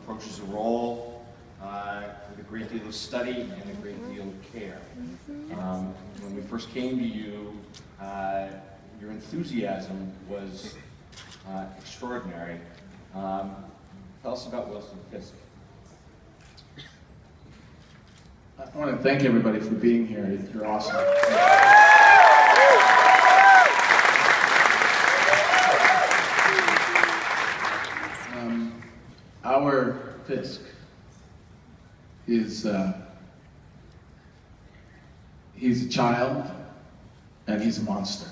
approaches the role with a great deal of study and a great deal of care. When we first came to you, your enthusiasm was extraordinary. Tell us about Wilson Fisk. I want to thank everybody for being here. You're awesome. Our Fisk is he's a child and he's a monster.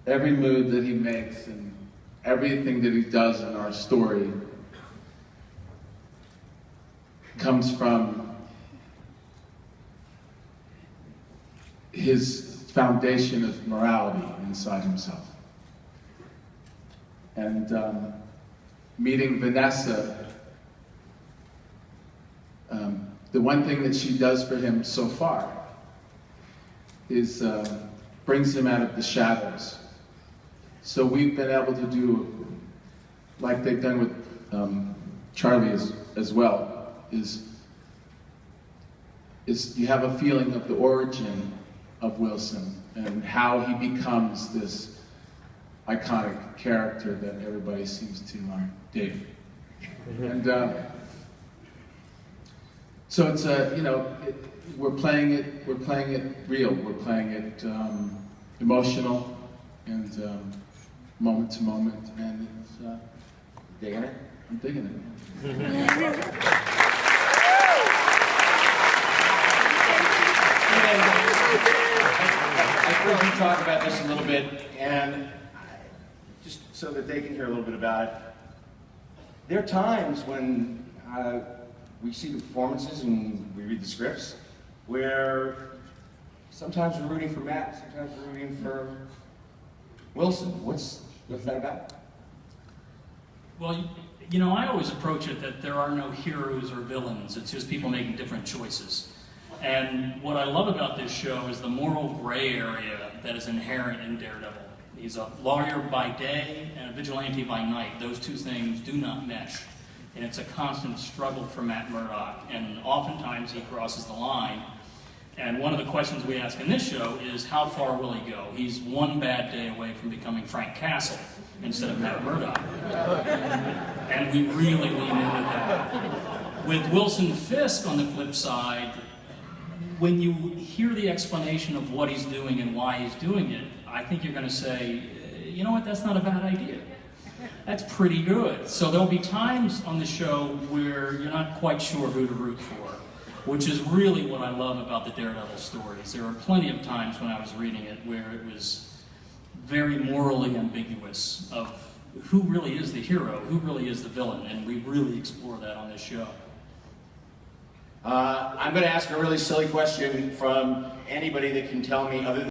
Every move that he makes and everything that he does in our story comes from his foundation of morality inside himself. And meeting Vanessa, the one thing that she does for him so far is brings him out of the shadows. So we've been able to do, like they've done with Charlie as well, is you have a feeling of the origin of Wilson and how he becomes this iconic character that everybody seems to dig. And so it's we're playing it real. We're playing it emotional and moment to moment, and it's Digging it? I'm digging it. I've heard you talk about this a little bit, and just so that they can hear a little bit about it, there are times when we see the performances and we read the scripts where sometimes we're rooting for Matt, sometimes we're rooting for Wilson. What's that about? Well, you know, I always approach it that there are no heroes or villains. It's just people making different choices. And what I love about this show is the moral gray area that is inherent in Daredevil. He's a lawyer by day and a vigilante by night. Those two things do not mesh. And it's a constant struggle for Matt Murdock. And oftentimes he crosses the line. And one of the questions we ask in this show is, how far will he go? He's one bad day away from becoming Frank Castle instead of Matt Murdock. And we really lean into that. With Wilson Fisk on the flip side, when you hear the explanation of what he's doing and why he's doing it, I think you're going to say, you know what, that's not a bad idea. That's pretty good. So there'll be times on the show where you're not quite sure who to root for, which is really what I love about the Daredevil stories. There were plenty of times when I was reading it where it was very morally ambiguous of who really is the hero, who really is the villain, and we really explore that on this show. I'm going to ask a really silly question from anybody that can tell me other than